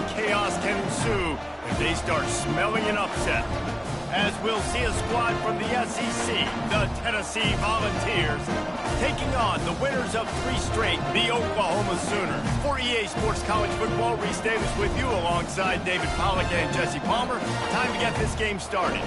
chaos can ensue if they start smelling an upset. As we'll see a squad from the SEC, the Tennessee Volunteers, taking on the winners of 3 straight, the Oklahoma Sooners. For EA Sports College Football, Reese Davis with you alongside David Pollack and Jesse Palmer. Time to get this game started.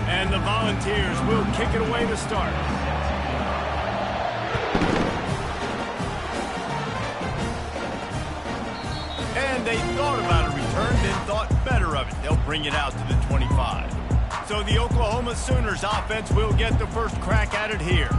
And the Volunteers will kick it away to start. And they thought about a return, then thought better of it. They'll bring it out to the 25. So the Oklahoma Sooners offense will get the first crack at it here.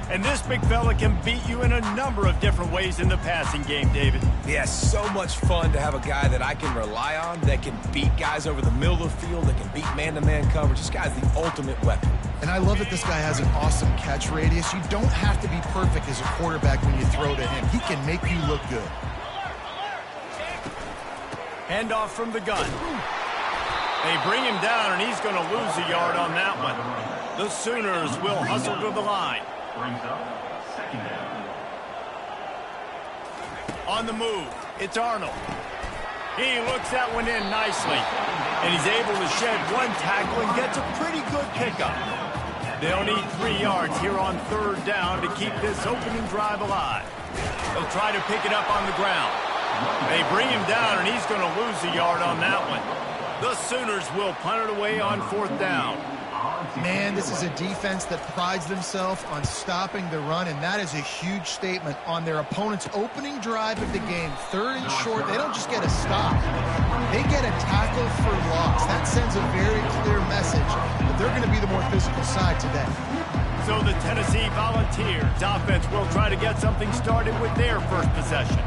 And this big fella can beat you in a number of different ways in the passing game, David. Yeah, so much fun to have a guy that I can rely on, that can beat guys over the middle of the field, that can beat man-to-man coverage. This guy's the ultimate weapon. And I love that this guy has an awesome catch radius. You don't have to be perfect as a quarterback when you throw to him. He can make you look good. Handoff from the gun. They bring him down, and he's going to lose a yard on that one. The Sooners will hustle to the line. Brings up second down. On the move, it's Arnold. He looks that one in nicely. And he's able to shed one tackle and gets a pretty good pickup. They'll need 3 yards here on 3rd down to keep this opening drive alive. They'll try to pick it up on the ground. They bring him down, and he's going to lose a yard on that one. The Sooners will punt it away on 4th down. Man, this is a defense that prides themselves on stopping the run, and that is a huge statement on their opponent's opening drive of the game. 3rd and short, they don't just get a stop. They get a tackle for loss. That sends a very clear message that they're going to be the more physical side today. So the Tennessee Volunteers offense will try to get something started with their first possession.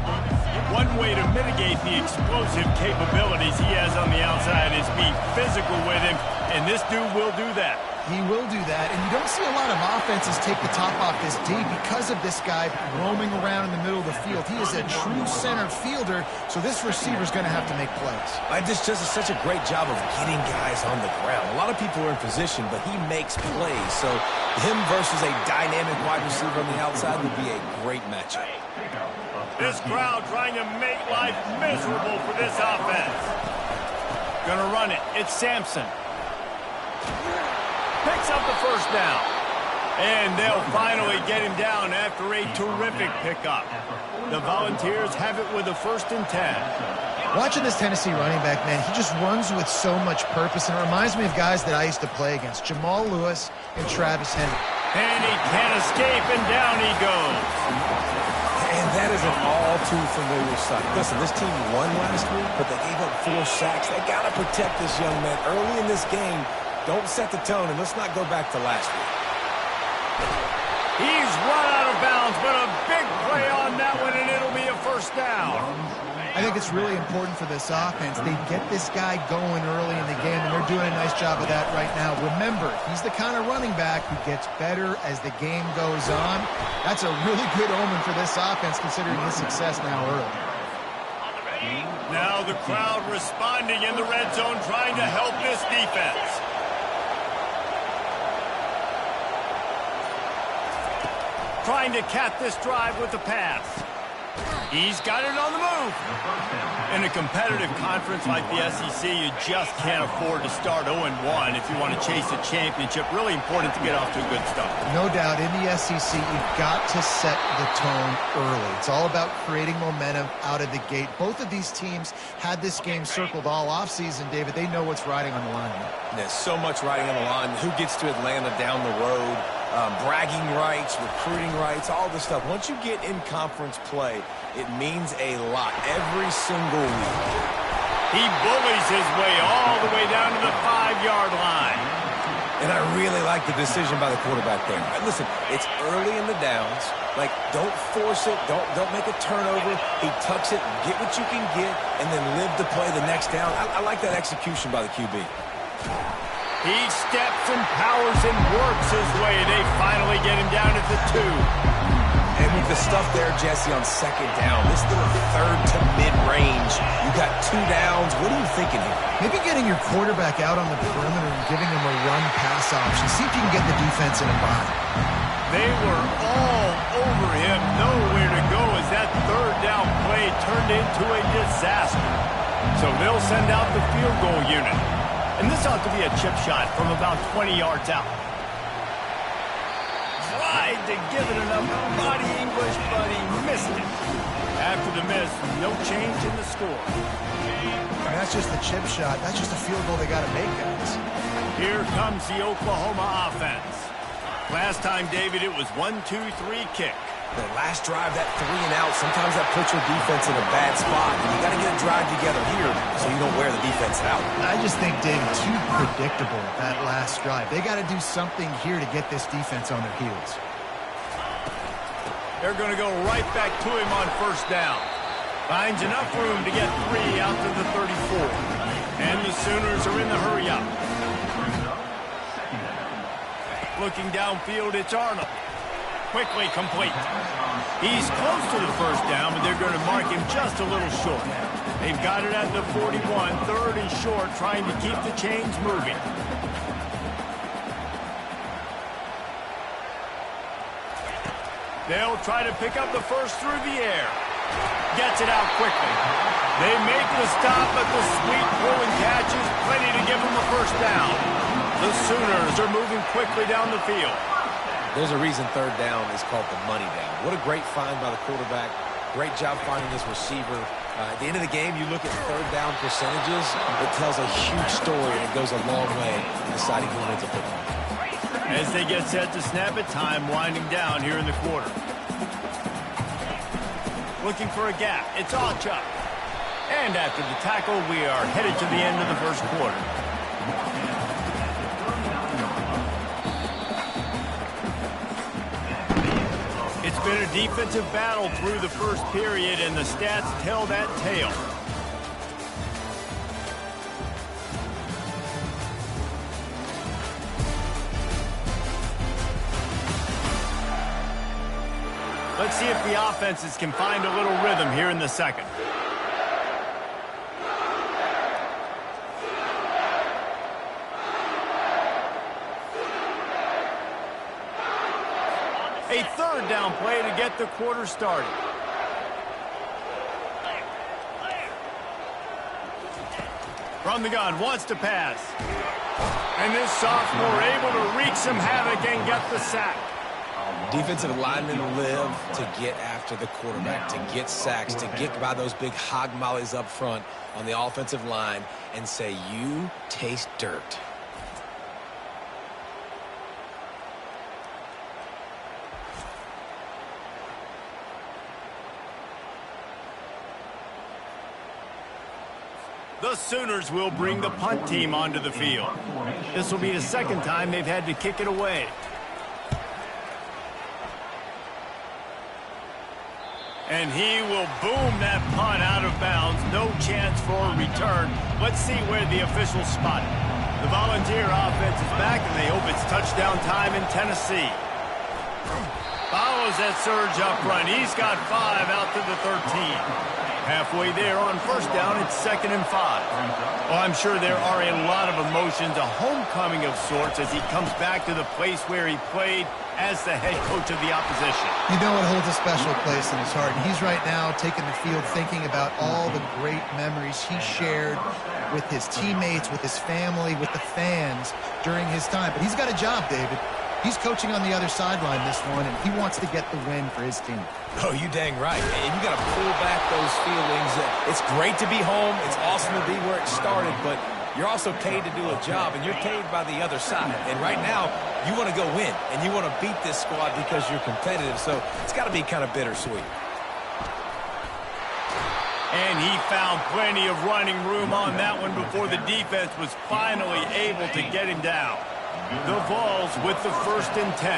One way to mitigate the explosive capabilities he has on the outside is be physical with him, and this dude will do that. He will do that, and you don't see a lot of offenses take the top off this D because of this guy roaming around in the middle of the field. He is a true center fielder, so this receiver's going to have to make plays. This just is such a great job of getting guys on the ground. A lot of people are in position, but he makes plays, so him versus a dynamic wide receiver on the outside would be a great matchup. This crowd trying to make life miserable for this offense. Gonna run it. It's Sampson. Picks up the first down. And they'll finally get him down after a terrific pickup. The Volunteers have it with a 1st and 10. Watching this Tennessee running back, man, he just runs with so much purpose, and it reminds me of guys that I used to play against, Jamal Lewis and Travis Henry. And he can't escape, and down he goes. And that is an all-too-familiar sight. Listen, this team won last week, but they gave up 4 sacks. They got to protect this young man early in this game. Don't set the tone, and let's not go back to last week. He's run out of bounds, but a big play on that one, and it'll be a 1st down. I think it's really important for this offense. They get this guy going early in the game, and they're doing a nice job of that right now. Remember, he's the kind of running back who gets better as the game goes on. That's a really good omen for this offense, considering his success now early. Now the crowd responding in the red zone, trying to help this defense. Trying to cap this drive with the pass. He's got it on the move. In a competitive conference like the SEC, you just can't afford to start 0-1 if you want to chase a championship. Really important to get off to a good start. No doubt, in the SEC, you've got to set the tone early. It's all about creating momentum out of the gate. Both of these teams had this game circled all offseason, David. They know what's riding on the line. There's so much riding on the line. Who gets to Atlanta down the road? Bragging rights, recruiting rights, all this stuff. Once you get in conference play, it means a lot every single week. He bullies his way all the way down to the 5-yard line. And I really like the decision by the quarterback there. Listen, it's early in the downs. Like, don't force it. Don't make a turnover. He tucks it, get what you can get, and then live to play the next down. I like that execution by the QB. He steps and powers and works his way. They finally get him down at the 2. And with the stuff there, Jesse, on second down, this little third to mid-range, you got 2 downs. What are you thinking here? Maybe getting your quarterback out on the perimeter and giving him a run-pass option. See if you can get the defense in a bind. They were all over him, nowhere to go as that third down play turned into a disaster. So they'll send out the field goal unit. And this ought to be a chip shot from about 20 yards out. Tried to give it enough body English, but he missed it. After the miss, no change in the score. And that's just the chip shot. That's just a field goal they got to make, guys. Here comes the Oklahoma offense. Last time, David, it was 1-2-3 kick. The last drive, that 3 and out, sometimes that puts your defense in a bad spot. And you got to get a drive together here so you don't wear the defense out. I just think, David, too predictable, that last drive. They got to do something here to get this defense on their heels. They're going to go right back to him on first down. Finds enough room to get 3 out to the 34. And the Sooners are in the hurry up. Looking downfield, it's Arnold. Quickly complete. He's close to the first down, but they're going to mark him just a little short. They've got it at the 41, 3rd and short, trying to keep the chains moving. They'll try to pick up the first through the air. Gets it out quickly. They make the stop, but the sweet pull and catch is plenty to give them a first down. The Sooners are moving quickly down the field. There's a reason 3rd down is called the money down. What a great find by the quarterback. Great job finding his receiver. At the end of the game, you look at 3rd down percentages. It tells a huge story, and it goes a long way in deciding who wins a football. As they get set to snap it, time winding down here in the quarter. Looking for a gap. It's Achuk. And after the tackle, we are headed to the end of the first quarter. It's been a defensive battle through the first period, and the stats tell that tale. Let's see if the offenses can find a little rhythm here in the second. A 3rd down play to get the quarter started. From the gun, wants to pass. And this sophomore able to wreak some havoc and get the sack. Defensive linemen live to get after the quarterback, to get sacks, to get by those big hog mollies up front on the offensive line and say, you taste dirt. The Sooners will bring the punt team onto the field. This will be the 2nd time they've had to kick it away. And he will boom that punt out of bounds. No chance for a return. Let's see where the officials spot it. The Volunteer offense is back, and they hope it's touchdown time in Tennessee. Follows that surge up front. He's got 5 out to the 13. Halfway there on first down, it's 2nd and 5. Well, I'm sure there are a lot of emotions, a homecoming of sorts as he comes back to the place where he played as the head coach of the opposition. You know it holds a special place in his heart. And he's right now taking the field thinking about all the great memories he shared with his teammates, with his family, with the fans during his time. But he's got a job, David. He's coaching on the other sideline this one, and he wants to get the win for his team. Oh, you dang right. And you got to pull back those feelings. It's great to be home. It's awesome to be where it started, but you're also paid to do a job, and you're paid by the other side. And right now, you want to go win, and you want to beat this squad because you're competitive, so it's got to be kind of bittersweet. And he found plenty of running room on that one before the defense was finally able to get him down. The Vols with the 1st and 10.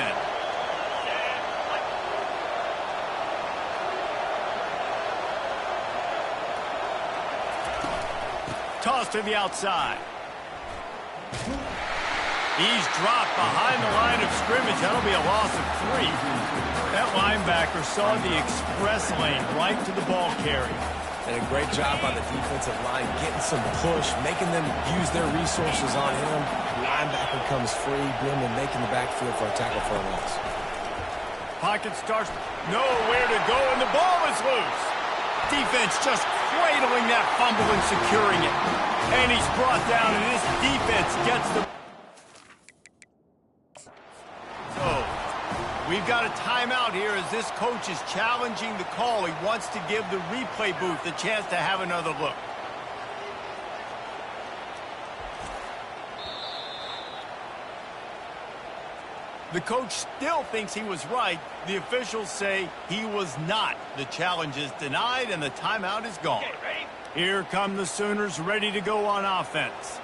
Toss to the outside. He's dropped behind the line of scrimmage. That'll be a loss of 3. That linebacker saw the express lane right to the ball carrier. And a great job by the defensive line, getting some push, making them use their resources on him. Linebacker comes free, boom, and making the backfield for a tackle for a loss. Pocket starts, nowhere to go, and the ball is loose. Defense just cradling that fumble and securing it. And he's brought down, and this defense gets the... So, we've got a timeout here as this coach is challenging the call. He wants to give the replay booth a chance to have another look. The coach still thinks he was right. The officials say he was not. The challenge is denied, and the timeout is gone. Here come the Sooners ready to go on offense.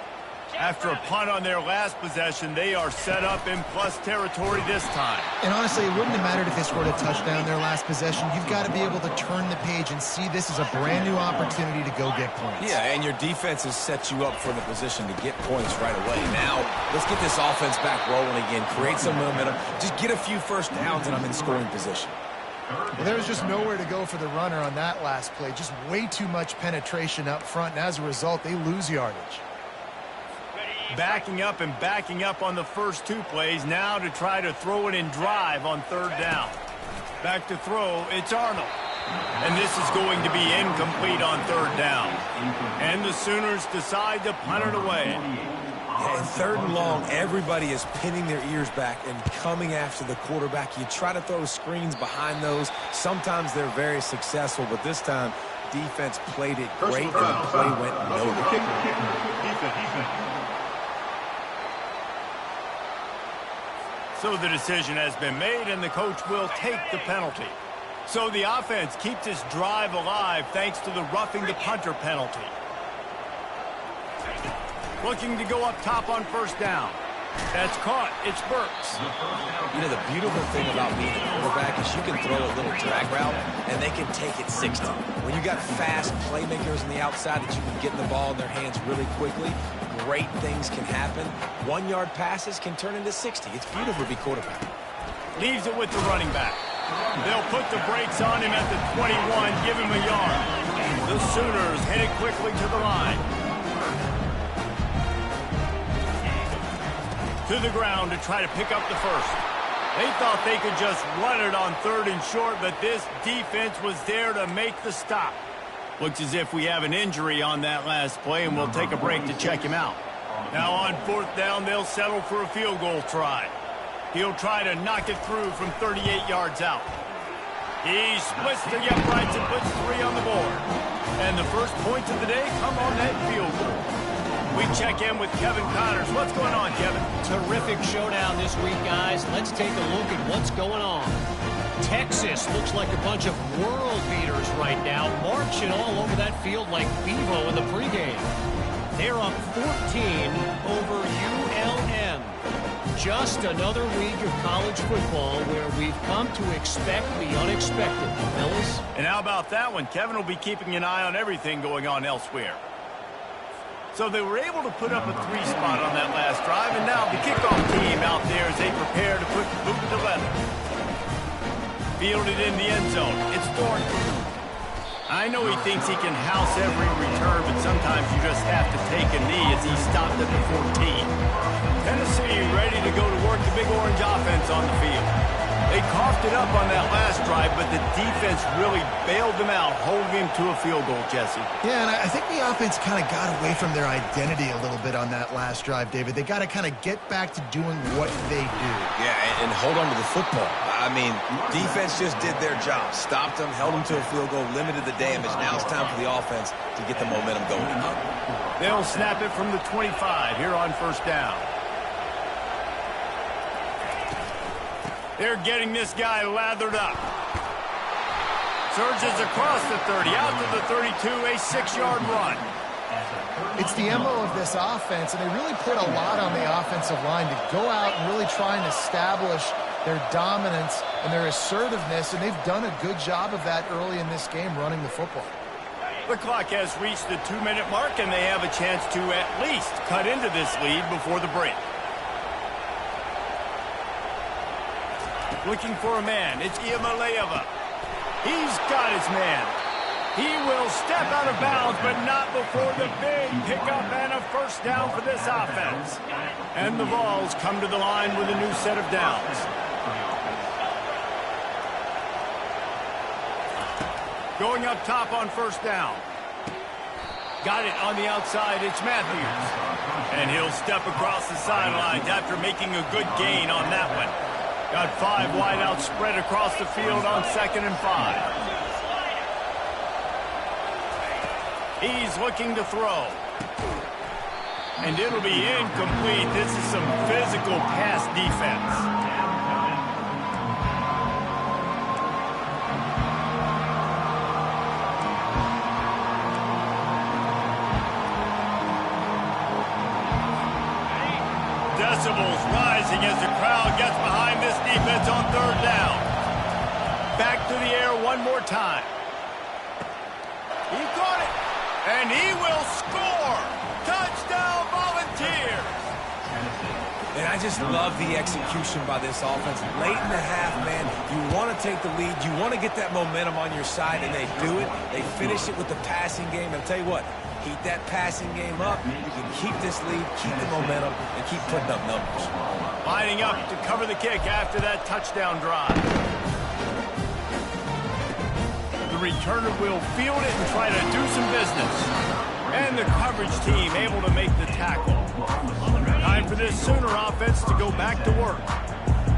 After a punt on their last possession, they are set up in plus territory this time. And honestly, it wouldn't have mattered if they scored a touchdown their last possession. You've got to be able to turn the page and see this as a brand new opportunity to go get points. Yeah, and your defense has set you up for the position to get points right away. Now, let's get this offense back rolling again, create some momentum, just get a few first downs, and I'm in scoring position. Well, there was just nowhere to go for the runner on that last play. Just way too much penetration up front, and as a result, they lose yardage. Backing up and backing up on the first 2 plays, now to try to throw it in drive on 3rd down. Back to throw, it's Arnold. And this is going to be incomplete on 3rd down. And the Sooners decide to punt it away. And 3rd and long, everybody is pinning their ears back and coming after the quarterback. You try to throw screens behind those. Sometimes they're very successful, but this time, defense played it great, and the play went nowhere. So the decision has been made, and the coach will take the penalty. So the offense keeps this drive alive thanks to the roughing the punter penalty. Looking to go up top on 1st down. That's caught. It's Burks. You know, the beautiful thing about being a quarterback is you can throw a little drag route, and they can take it 60. When you got fast playmakers on the outside that you can get the ball in their hands really quickly, great things can happen. 1-yard passes can turn into 60. It's beautiful to be quarterback. Leaves it with the running back. They'll put the brakes on him at the 21, give him a yard. The Sooners headed quickly to the line. To the ground to try to pick up the first. They thought they could just run it on 3rd and short, but this defense was there to make the stop. Looks as if we have an injury on that last play, and we'll take a break to check him out. Now on 4th down, they'll settle for a field goal try. He'll try to knock it through from 38 yards out. He splits the uprights and puts 3 on the board. And the first points of the day come on that field goal. We check in with Kevin Connors. What's going on, Kevin? Terrific showdown this week, guys. Let's take a look at what's going on. Texas looks like a bunch of world beaters right now, marching all over that field like Bevo in the pregame. They're up 14 over ULM. Just another week of college football where we've come to expect the unexpected, fellas. And how about that one? Kevin will be keeping an eye on everything going on elsewhere. So they were able to put up a 3 spot on that last drive, and now the kickoff team out there as they prepare to put the boot to leather. Fielded in the end zone. It's Thornton. I know he thinks he can house every return, but sometimes you just have to take a knee as he stopped at the 14. Tennessee ready to go to work the Big Orange offense on the field. They coughed it up on that last drive, but the defense really bailed them out, holding him to a field goal, Jesse. Yeah, and I think the offense kind of got away from their identity a little bit on that last drive, David. They got to kind of get back to doing what they do. Yeah, and hold on to the football. I mean, defense just did their job. Stopped them, held them to a field goal, limited the damage. Now it's time for the offense to get the momentum going again. They'll snap it from the 25 here on first down. They're getting this guy lathered up. Surges across the 30, out to the 32, a 6-yard run. It's the MO of this offense, and they really put a lot on the offensive line to go out and really try and establish their dominance and their assertiveness, and they've done a good job of that early in this game running the football. The clock has reached the 2-minute mark, and they have a chance to at least cut into this lead before the break. Looking for a man. It's Iamaleava. He's got his man. He will step out of bounds, but not before the big pickup and a first down for this offense. And the Vols come to the line with a new set of downs. Going up top on first down. Got it on the outside. It's Matthews. And he'll step across the sidelines after making a good gain on that one. Got 5 wideouts spread across the field on 2nd and 5. He's looking to throw. And it'll be incomplete. This is some physical pass defense. Decibels rising as the crowd gets behind this defense on 3rd down. Back to the air one more time. He got it, and he will score. Touchdown, Volunteers. And I just love the execution by this offense. Late in the half, man, you want to take the lead. You want to get that momentum on your side, and they do it. They finish it with the passing game. And I'll tell you what, keep that passing game up. You can keep this lead, keep the momentum, and keep putting up numbers. Lining up to cover the kick after that touchdown drive. The returner will field it and try to do some business. And the coverage team able to make the tackle. Time for this Sooner offense to go back to work.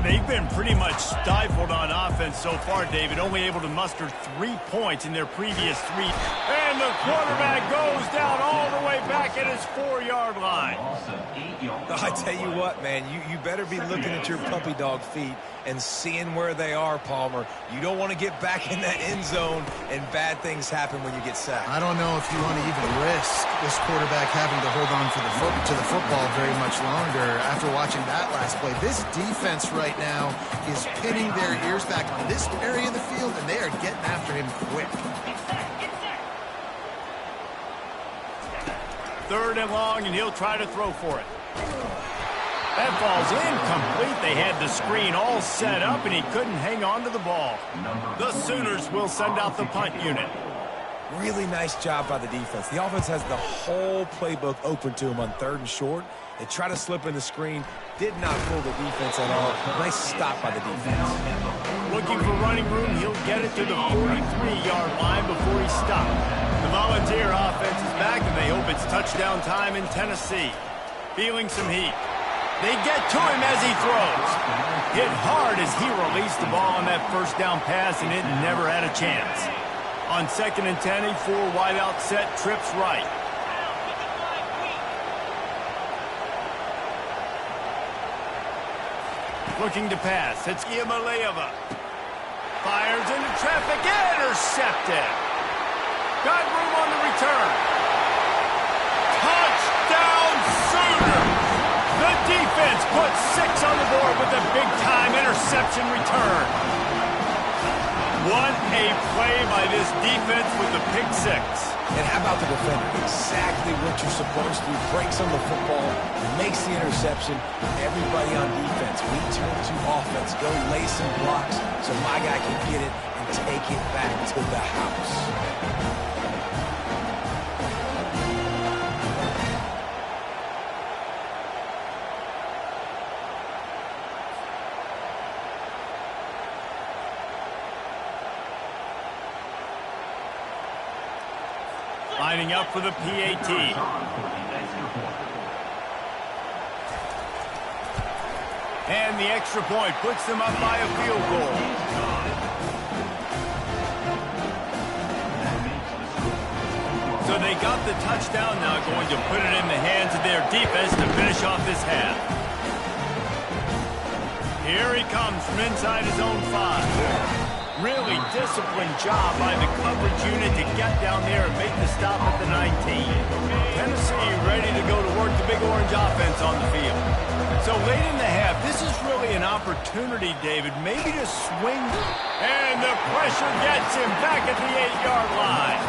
They've been pretty much stifled on offense so far, David, only able to muster 3 points in their previous 3. And the quarterback goes down all the way back at his 4-yard line. I tell you what, man, you better be looking at your puppy dog feet and seeing where they are, Palmer. You don't want to get back in that end zone and bad things happen when you get sacked. I don't know if you want to even risk this quarterback having to hold on to the football very much longer after watching that last play. This defense right now is pinning their ears back on this area of the field, and they are getting after him quick. 3rd and long, and he'll try to throw for it. That ball's incomplete. They had the screen all set up, and he couldn't hang on to the ball. The Sooners will send out the punt unit. Really nice job by the defense. The offense has the whole playbook open to him on 3rd and short. They try to slip in the screen. Did not fool the defense at all. Nice stop by the defense. Looking for running room. He'll get it to the 43-yard line before he stopped. The Volunteer offense is back, and they hope it's touchdown time in Tennessee. Feeling some heat. They get to him as he throws. Hit hard as he released the ball on that first down pass, and it never had a chance. On 2nd and 10, a 4 wideout set, trips right. Looking to pass. It's Iamaleava. Fires into traffic. Intercepted. Got room on the return. Touchdown Sooners. The defense puts 6 on the board with a big-time interception return. What a play by this defense with the pick six. And how about the defender? Exactly what you're supposed to do. Breaks on the football, makes the interception. Everybody on defense, we turn to offense. Go lay some blocks so my guy can get it and take it back to the house. Lining up for the PAT. And the extra point puts them up by a field goal. So they got the touchdown now, going to put it in the hands of their defense to finish off this half. Here he comes from inside his own 5. Really disciplined job by the coverage unit to get down there and make the stop at the 19. Tennessee ready to go to work the big orange offense on the field. So late in the half, this is really an opportunity, David, maybe to swing. And the pressure gets him back at the 8-yard line.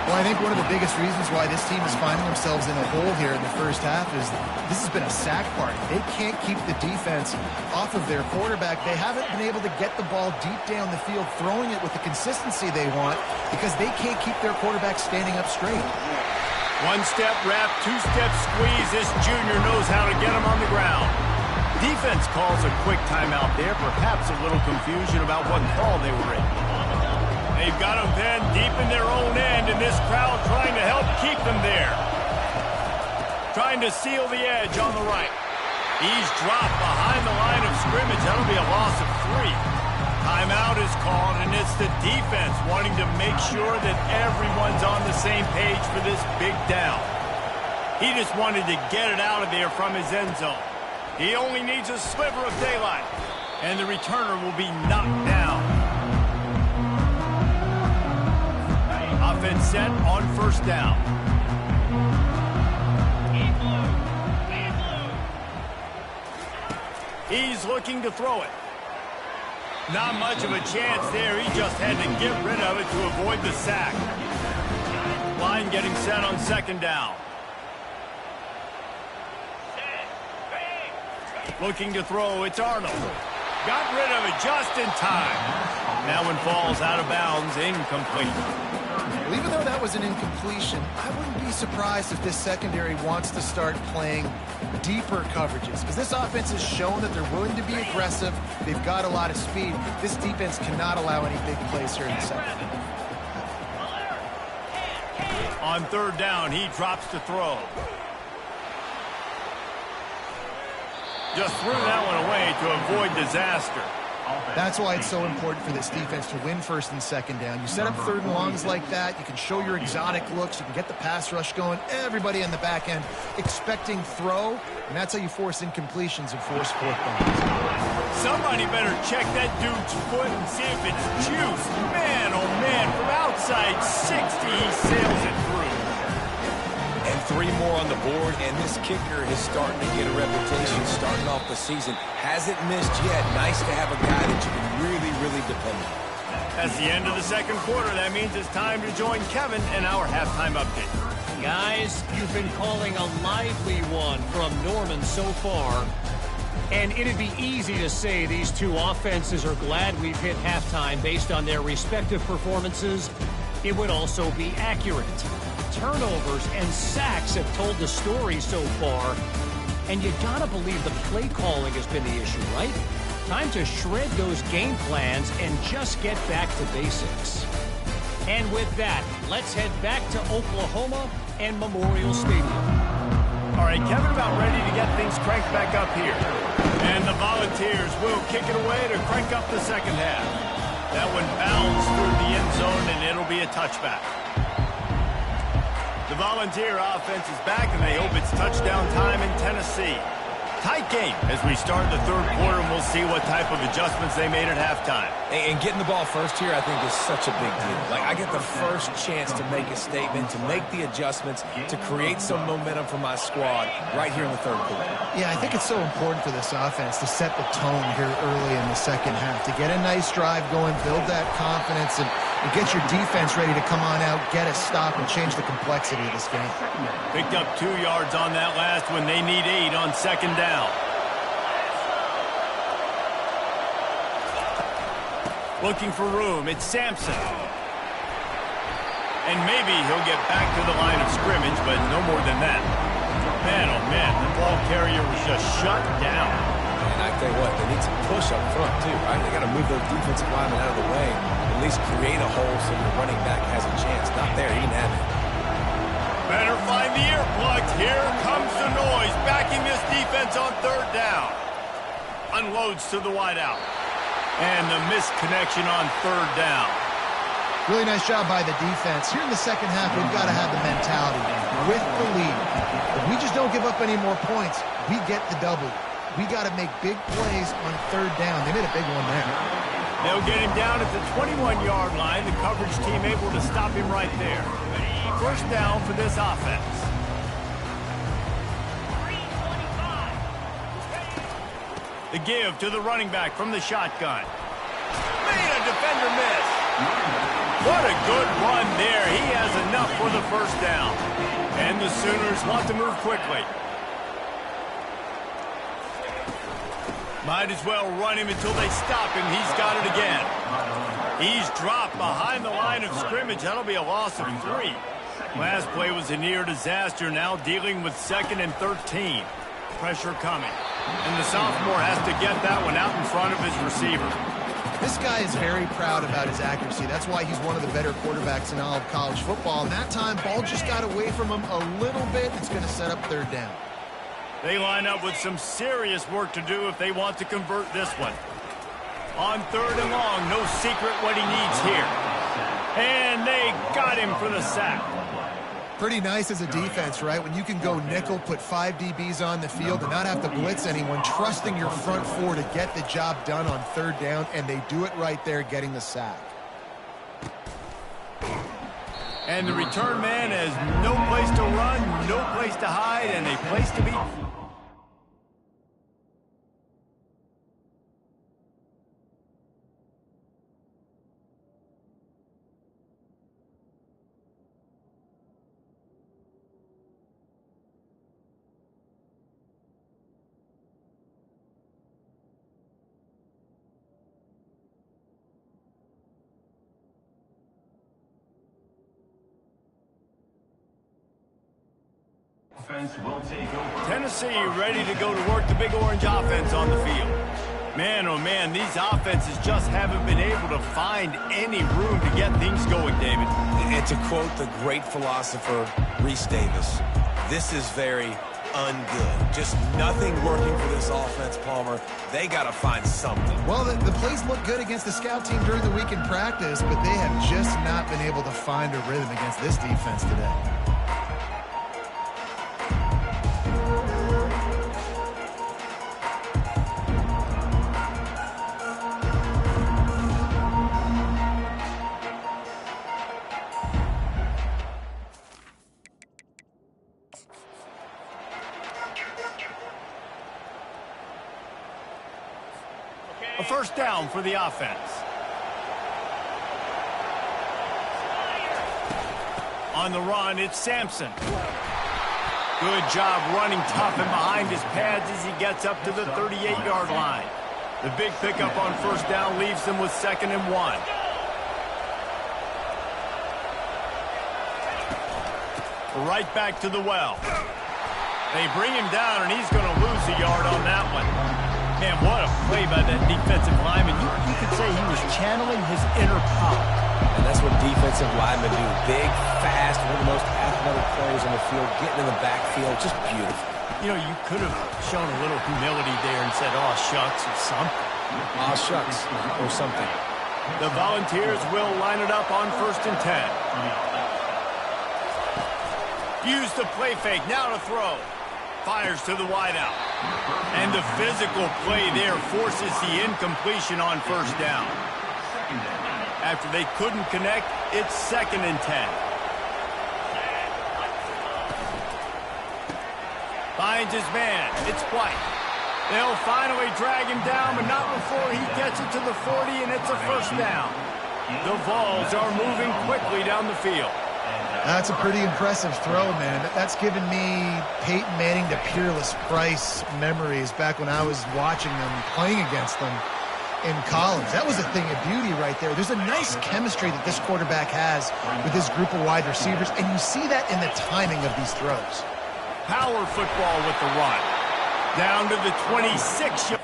Well, I think one of the biggest reasons why this team is finding themselves in a hole here in the first half is this has been a sack party. They can't keep the defense off of their quarterback. They haven't been able to get the ball deep down the field, throwing it with the consistency they want because they can't keep their quarterback standing up straight. One-step wrap, two-step squeeze. This junior knows how to get him on the ground. Defense calls a quick timeout there, perhaps a little confusion about what call they were in. They've got them then deep in their own end, and this crowd trying to help keep them there. Trying to seal the edge on the right. He's dropped behind the line of scrimmage. That'll be a loss of 3. Timeout is called, and it's the defense wanting to make sure that everyone's on the same page for this big down. He just wanted to get it out of there from his end zone. He only needs a sliver of daylight, and the returner will be knocked down. Offense set on first down. He's looking to throw it. Not much of a chance there. He just had to get rid of it to avoid the sack. Line getting set on second down. Looking to throw. It's Arnold. Got rid of it just in time. That one falls out of bounds, incomplete. Well, even though that was an incompletion, I wouldn't be surprised if this secondary wants to start playing deeper coverages, because this offense has shown that they're willing to be aggressive. They've got a lot of speed. This defense cannot allow any big plays here in the second. On third down, he drops to throw. Just threw that one away to avoid disaster. That's why it's so important for this defense to win first and second down. You set up third and longs like that, you can show your exotic looks, you can get the pass rush going, everybody in the back end expecting throw, and that's how you force incompletions and force fourth downs. Somebody better check that dude's foot and see if it's juice. Man, oh man, from outside 60, he sails it through. And 3 more on the board, and this kicker is starting to get a reputation starting off the season. Hasn't missed yet. Nice to have a guy that you can really, really depend on. That's the end of the second quarter. That means it's time to join Kevin in our halftime update. Guys, you've been calling a lively one from Norman so far. And it'd be easy to say these two offenses are glad we've hit halftime based on their respective performances. It would also be accurate. Turnovers and sacks have told the story so far. And you gotta believe the play calling has been the issue, right? Time to shred those game plans and just get back to basics. And with that, let's head back to Oklahoma and Memorial Stadium. All right, Kevin, about ready to get things cranked back up here. And the Volunteers will kick it away to crank up the second half. That one bounds through the end zone, and it'll be a touchback. The Volunteer offense is back, and they hope it's touchdown time in Tennessee. Tight game as we start the third quarter, and we'll see what type of adjustments they made at halftime. And getting the ball first here, I think, is such a big deal. Like, I get the first chance to make a statement, to make the adjustments, to create some momentum for my squad right here in the third quarter. Yeah, I think it's so important for this offense to set the tone here early in the second half, to get a nice drive going, build that confidence, and get your defense ready to come on out, get a stop, and change the complexity of this game. Picked up 2 yards on that last one. They need 8 on second down. Looking for room. It's Sampson. And maybe he'll get back to the line of scrimmage, but no more than that. Man, oh man, the ball carrier was just shut down. And I tell you what, they need some push up front too, right? They got to move those defensive linemen out of the way, at least create a hole so your running back has a chance. Not there, he didn't have it. Better find the earplugs. Here comes the noise, backing this defense on third down. Unloads to the wideout. And the missed connection on third down. Really nice job by the defense. Here in the second half, we've got to have the mentality with the lead. If we just don't give up any more points, we get the double. We got to make big plays on third down. They made a big one there. They'll get him down at the 21-yard line. The coverage team able to stop him right there. First down for this offense. The give to the running back from the shotgun. Made a defender miss. What a good run there. He has enough for the first down. And the Sooners want to move quickly. Might as well run him until they stop him. He's got it again. He's dropped behind the line of scrimmage. That'll be a loss of 3. Last play was a near disaster. Now dealing with 2nd and 13. Pressure coming. And the sophomore has to get that one out in front of his receiver. This guy is very proud about his accuracy. That's why he's one of the better quarterbacks in all of college football. And that time, ball just got away from him a little bit. It's going to set up third down. They line up with some serious work to do if they want to convert this one. On third and long, no secret what he needs here. And they got him for the sack. Pretty nice as a defense, right? When you can go nickel, put 5 DBs on the field and not have to blitz anyone, trusting your front 4 to get the job done on third down, and they do it right there, getting the sack. And the return man has no place to run, no place to hide, and a place to be. Will take over. Tennessee ready to go to work the big orange offense on the field. Man, oh man, these offenses just haven't been able to find any room to get things going, David. And to quote the great philosopher Reese Davis, this is very ungood. Just nothing working for this offense, Palmer. They got to find something. Well, the plays look good against the scout team during the week in practice, but they have just not been able to find a rhythm against this defense today. A first down for the offense. On the run, it's Sampson. Good job running tough and behind his pads as he gets up to the 38-yard line. The big pickup on first down leaves them with 2nd and 1. Right back to the well. They bring him down, and he's going to lose a yard on that one. Man, what a play by that defensive lineman. You could say he was channeling his inner power. And that's what defensive linemen do. Big, fast, one of the most athletic players on the field, getting in the backfield, just beautiful. You know, you could have shown a little humility there and said, oh, shucks, or something. Aw, shucks, or something. The Volunteers will line it up on 1st and 10. Use the play fake, now to throw. Fires to the wideout. And the physical play there forces the incompletion on first down. After they couldn't connect, it's 2nd and 10. Finds his man. It's White. They'll finally drag him down, but not before he gets it to the 40, and it's a first down. The Vols are moving quickly down the field. That's a pretty impressive throw, man. That's given me Peyton Manning to Peerless Price memories back when I was watching them, playing against them in college. That was a thing of beauty right there. There's a nice chemistry that this quarterback has with his group of wide receivers, and you see that in the timing of these throws. Power football with the run. Down to the 26.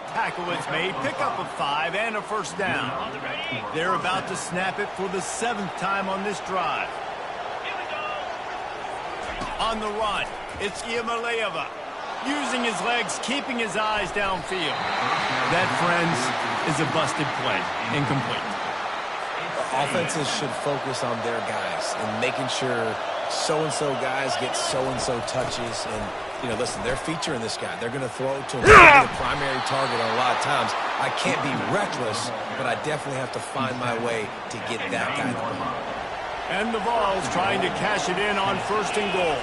Tackle is made, pick up a 5 and a first down. They're about to snap it for the 7th time on this drive. On the run, it's Iamaleava. Using his legs, keeping his eyes downfield. That, friends, is a busted play. Incomplete. Offenses should focus on their guys and making sure so-and-so guys get so-and-so touches. And, you know, listen, they're featuring this guy. They're going to throw to him. They're going to be the primary target on a lot of times. I can't be reckless, but I definitely have to find my way to get that guy the ball. And the Vols trying to cash it in on 1st and goal.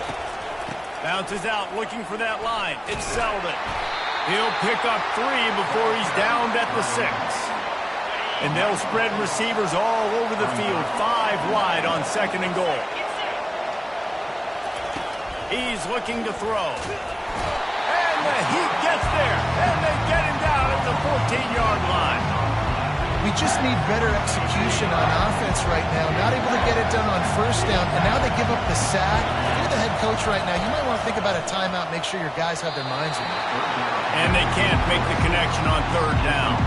Bounces out, looking for that line. It's Selden. He'll pick up 3 before he's downed at the 6. And they'll spread receivers all over the field, 5 wide on 2nd and goal. He's looking to throw. And the Heat gets there. And they get him down at the 14-yard line. We just need better execution on offense right now. Not able to get it done on 1st down, and now they give up the sack. If you're the head coach right now, you might want to think about a timeout, make sure your guys have their minds in it. And they can't make the connection on 3rd down.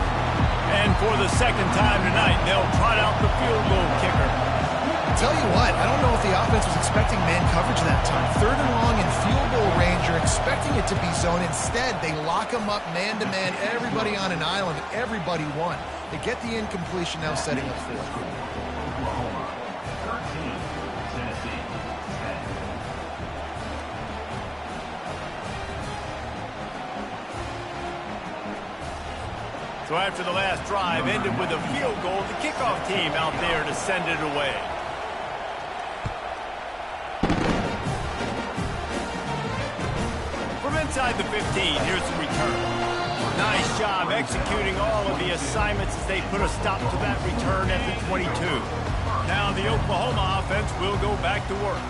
And for the 2nd time tonight, they'll trot out the field goal kicker. Tell you what, I don't know if the offense was expecting man coverage that time. 3rd and long in field goal range, you're expecting it to be zone. Instead, they lock them up man-to-man, everybody on an island, everybody won. They get the incompletion, now setting up 4th. So after the last drive ended with a field goal, the kickoff team out there to send it away. From inside the 15, here's the return. Nice job executing all of the assignments as they put a stop to that return at the 22. Now the Oklahoma offense will go back to work.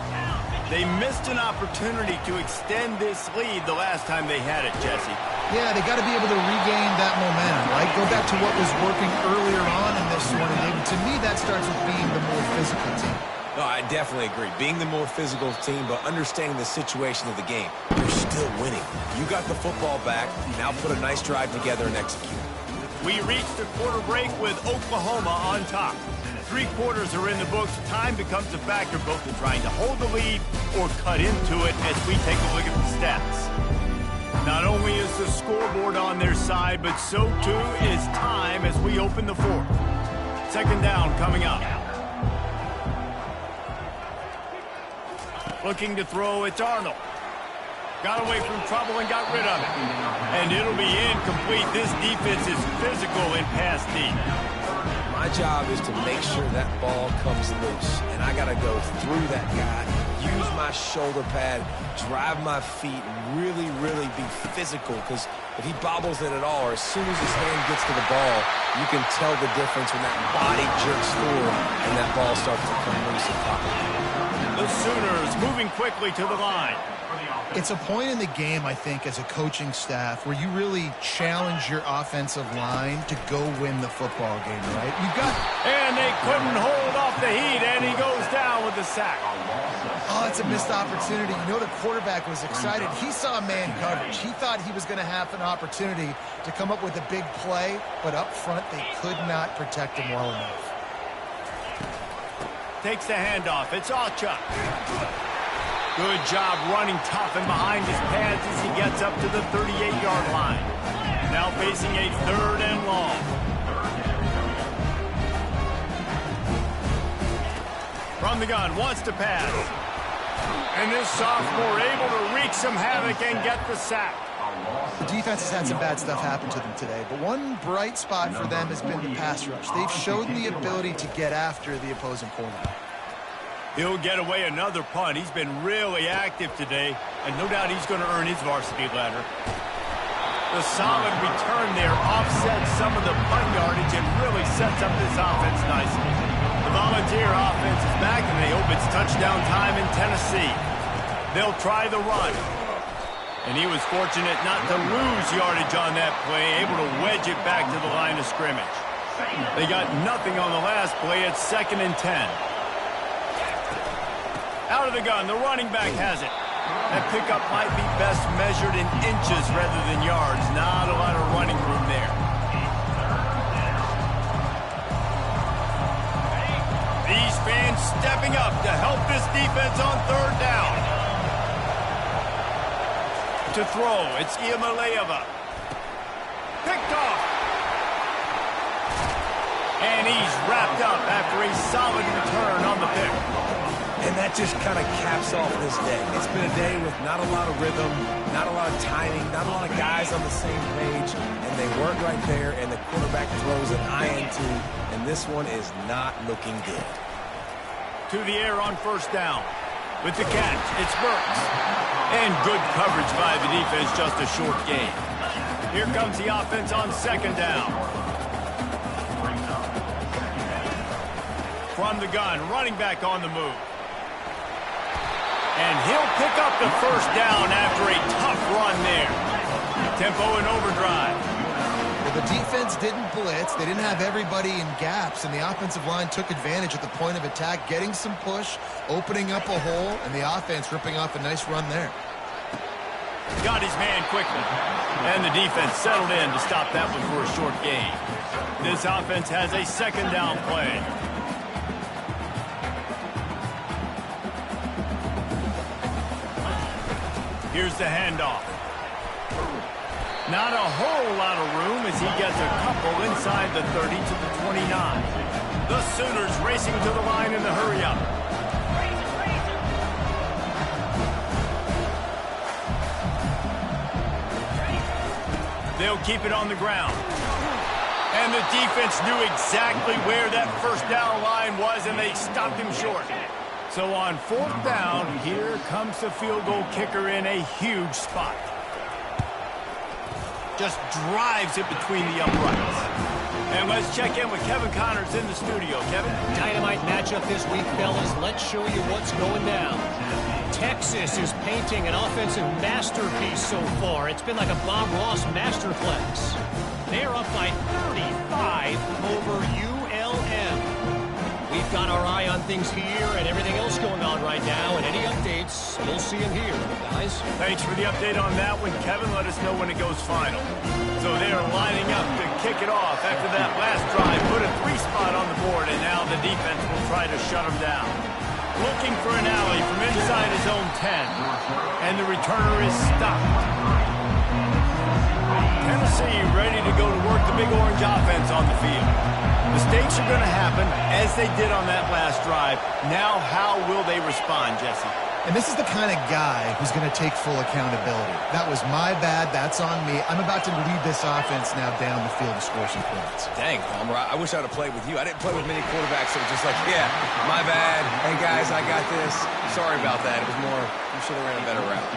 They missed an opportunity to extend this lead the last time they had it, Jesse. Yeah, they got to be able to regain that momentum, right? Go back to what was working earlier on in this one. And to me, that starts with being the more physical team. No, I definitely agree. Being the more physical team, but understanding the situation of the game. You're still winning. You got the football back. Now put a nice drive together and execute. We reached the quarter break with Oklahoma on top. 3 quarters are in the books. Time becomes a factor both in trying to hold the lead or cut into it as we take a look at the stats. Not only is the scoreboard on their side, but so too is time as we open the 4th. 2nd down coming up. Looking to throw, it's Arnold. Got away from trouble and got rid of it. And it'll be incomplete. This defense is physical in pass deep. My job is to make sure that ball comes loose. And I got to go through that guy, use my shoulder pad, drive my feet, and really, really be physical. Because if he bobbles it at all, or as soon as his hand gets to the ball, you can tell the difference when that body jerks forward and that ball starts to come loose and pop. The Sooners moving quickly to the line. It's a point in the game, I think, as a coaching staff where you really challenge your offensive line to go win the football game, right? And they couldn't hold off the heat, and he goes down with the sack. Oh, it's a missed opportunity. You know, the quarterback was excited. He saw man coverage. He thought he was going to have an opportunity to come up with a big play, but up front, they could not protect him well enough. Takes the handoff. It's Alchuk. Good job running tough and behind his pads as he gets up to the 38-yard line. Now facing a 3rd and long. From the gun, wants to pass. And this sophomore able to wreak some havoc and get the sack. The defense has had some bad stuff happen to them today, but one bright spot for them has been the pass rush. They've shown the ability to get after the opposing corner. He'll get away another punt. He's been really active today, and no doubt he's going to earn his varsity letter. The solid return there offsets some of the punt yardage and really sets up this offense nicely. The Volunteer offense is back, and they hope it's touchdown time in Tennessee. They'll try the run. And he was fortunate not to lose yardage on that play, able to wedge it back to the line of scrimmage. They got nothing on the last play. It's 2nd and 10. Out of the gun, the running back has it. That pickup might be best measured in inches rather than yards. Not a lot of running room there. These fans stepping up to help this defense on 3rd down. To throw, it's Iamaleava. Picked off. And he's wrapped up after a solid return on the pick. And that just kind of caps off this day. It's been a day with not a lot of rhythm, not a lot of timing, not a lot of guys on the same page, and they weren't right there, and the quarterback throws an INT, and this one is not looking good. To the air on 1st down. With the catch, it's Burks. And good coverage by the defense, just a short gain. Here comes the offense on 2nd down. From the gun, running back on the move. And he'll pick up the 1st down after a tough run there. Tempo and overdrive. Well, the defense didn't blitz. They didn't have everybody in gaps, and the offensive line took advantage at the point of attack, getting some push, opening up a hole, and the offense ripping off a nice run there. Got his man quickly. And the defense settled in to stop that one for a short gain. This offense has a 2nd down play. Here's the handoff. Not a whole lot of room as he gets a couple inside the 30 to the 29. The Sooners racing to the line in the hurry-up. They'll keep it on the ground. And the defense knew exactly where that 1st down line was, and they stopped him short. So on 4th down, here comes the field goal kicker in a huge spot. Just drives it between the uprights. And let's check in with Kevin Connors in the studio. Kevin? Dynamite matchup this week, fellas. Let's show you what's going down. Texas is painting an offensive masterpiece so far. It's been like a Bob Ross masterclass. They're up by 35 over ULM. We've got our eye on things here and everything else going on right now, and any updates, you'll see them here, guys. Thanks for the update on that one, Kevin. Let us know when it goes final. So they're lining up to kick it off after that last drive. Put a 3-spot on the board, and now the defense will try to shut them down. Looking for an alley from inside his own 10, and the returner is stopped. Tennessee ready to go to work the Big Orange offense on the field. Mistakes are going to happen, as they did on that last drive. Now, how will they respond, Jesse? And this is the kind of guy who's going to take full accountability. That was my bad. That's on me. I'm about to lead this offense now down the field to score some points. Dang, Palmer, I wish I would have played with you. I didn't play with many quarterbacks that were just like, yeah, my bad. Hey, guys, I got this. Sorry about that. It was more, you should have ran a better route.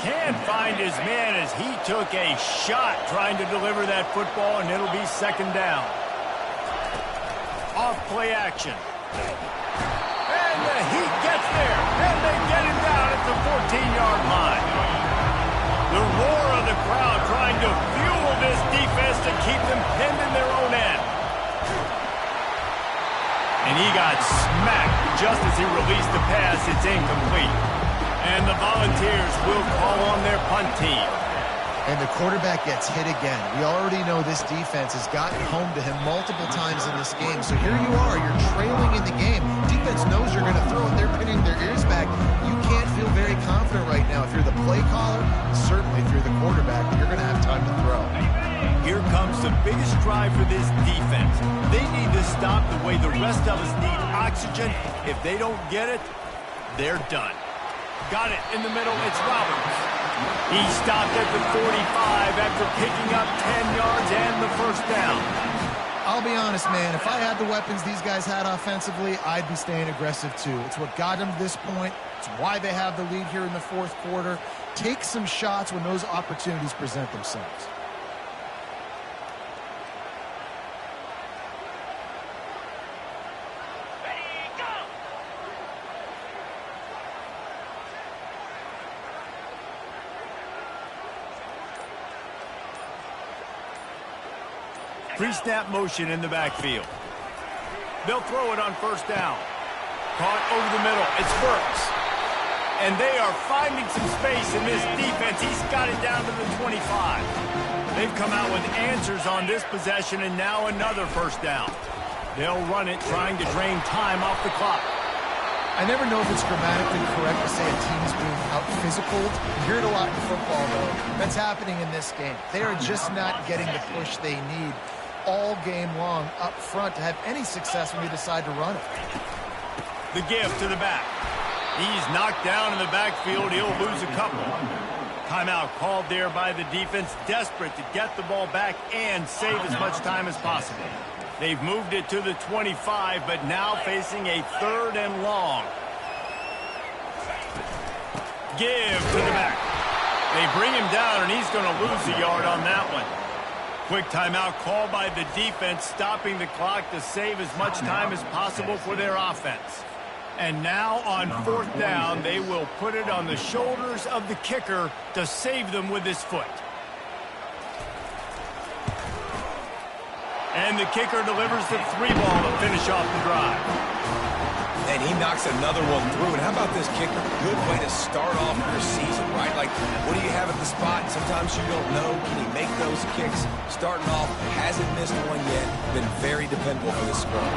Can't find his man as he took a shot trying to deliver that football, and it'll be second down. Off play action. And the Heat gets there, and they get him down at the 14-yard line. The roar of the crowd trying to fuel this defense to keep them pinned in their own end. And he got smacked just as he released the pass. It's incomplete. And the Volunteers will call on their punt team. And the quarterback gets hit again. We already know this defense has gotten home to him multiple times in this game. So here you are, you're trailing in the game. Defense knows you're going to throw it. They're pinning their ears back. You can't feel very confident right now. If you're the play caller, certainly if you're the quarterback, you're going to have time to throw. Here comes the biggest drive for this defense. They need to stop the way the rest of us need oxygen. If they don't get it, they're done. Got it in the middle. It's Roberts. He stopped at the 45 after picking up 10 yards and the first down. I'll be honest, man. If I had the weapons these guys had offensively, I'd be staying aggressive too. It's what got them to this point. It's why they have the lead here in the fourth quarter. Take some shots when those opportunities present themselves. Pre-snap motion in the backfield. They'll throw it on first down. Caught over the middle. It's Burks. And they are finding some space in this defense. He's got it down to the 25. They've come out with answers on this possession, and now another first down. They'll run it, trying to drain time off the clock. I never know if it's grammatically correct to say a team is being out-physical. You hear it a lot in football, though. That's happening in this game. They are just not getting the push they need all game long up front to have any success when you decide to run it. The give to the back. He's knocked down in the backfield. He'll lose a couple. Timeout called there by the defense, desperate to get the ball back and save as much time as possible. They've moved it to the 25, but now facing a third and long. Give to the back. They bring him down, and he's going to lose a yard on that one. Quick timeout called by the defense, stopping the clock to save as much time as possible for their offense. And now on fourth down, they will put it on the shoulders of the kicker to save them with his foot. And the kicker delivers the 3-ball to finish off the drive. And he knocks another one through. And how about this kicker? Good way to start off your season, right? Like, what do you have at the spot? Sometimes you don't know. Can he make those kicks? Starting off, hasn't missed one yet. Been very dependable for this squad.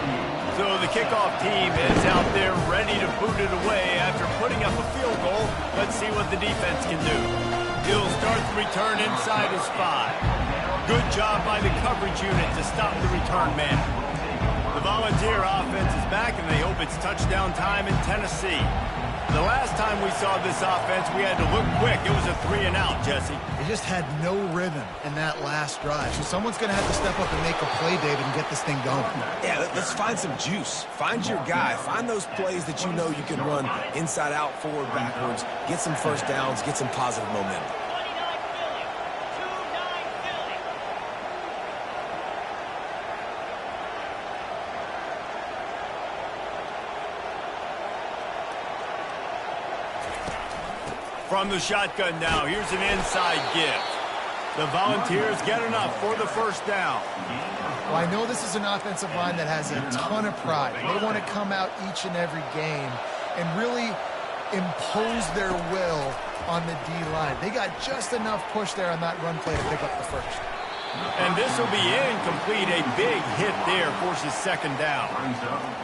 So the kickoff team is out there ready to boot it away after putting up a field goal. Let's see what the defense can do. He'll start the return inside his 5. Good job by the coverage unit to stop the return man. The Volunteer offense is back, and they hope it's touchdown time in Tennessee. The last time we saw this offense, we had to look quick. It was a 3-and-out, Jesse. They just had no rhythm in that last drive. So someone's going to have to step up and make a play, David, and get this thing going. Yeah, let's find some juice. Find your guy. Find those plays that you know you can run inside out, forward, backwards. Get some first downs. Get some positive momentum. From the shotgun now, here's an inside give. The Volunteers get enough for the first down. Well, I know this is an offensive line that has a ton of pride. They want to come out each and every game and really impose their will on the D-line. They got just enough push there on that run play to pick up the first. And this will be incomplete. A big hit there forces second down.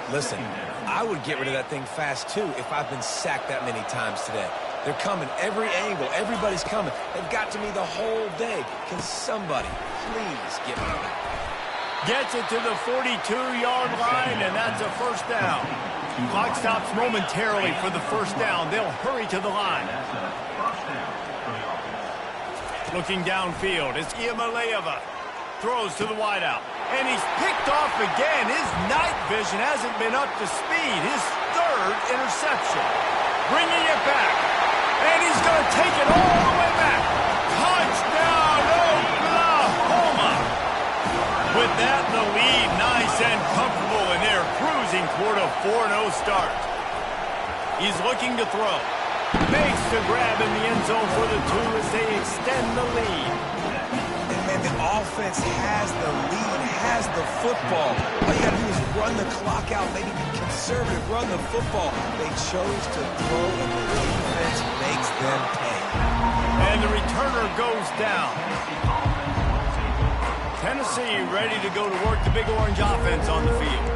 Listen, I would get rid of that thing fast, too, if I've been sacked that many times today. They're coming every angle. Everybody's coming. They've got to me the whole day. Can somebody please get me back? Gets it to the 42-yard line, and that's a first down. Clock stops momentarily for the first down. They'll hurry to the line. Looking downfield, it's Iamaleava. Throws to the wideout. And he's picked off again. His night vision hasn't been up to speed. His third interception. Bringing it back. And he's going to take it all the way back. Touchdown, Oklahoma. With that in the lead, nice and comfortable, and they're cruising toward a 4-0 start. He's looking to throw. Makes the grab in the end zone for the 2 as they extend the lead. And the offense has the lead, has the football. All you got to do is run the clock out, maybe be conservative, run the football. They chose to throw, and the defense makes them pay. And the returner goes down. Tennessee ready to go to work the Big Orange offense on the field.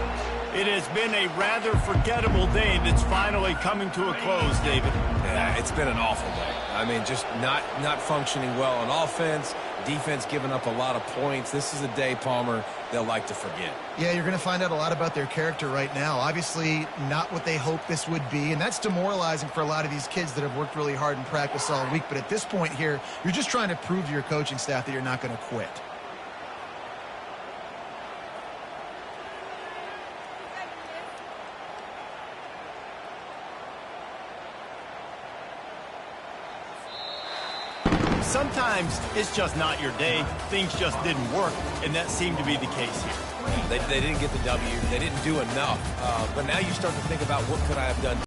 It has been a rather forgettable day that's finally coming to a close, David. Yeah, it's been an awful day. I mean, just not functioning well on offense. Defense giving up a lot of points. This is a day, Palmer, they'll like to forget. Yeah, you're going to find out a lot about their character right now. Obviously, not what they hoped this would be, and that's demoralizing for a lot of these kids that have worked really hard in practice all week. But at this point here, you're just trying to prove to your coaching staff that you're not going to quit. Sometimes it's just not your day. Things just didn't work, and that seemed to be the case here. They didn't get the W. They didn't do enough. But now you start to think about what could I have done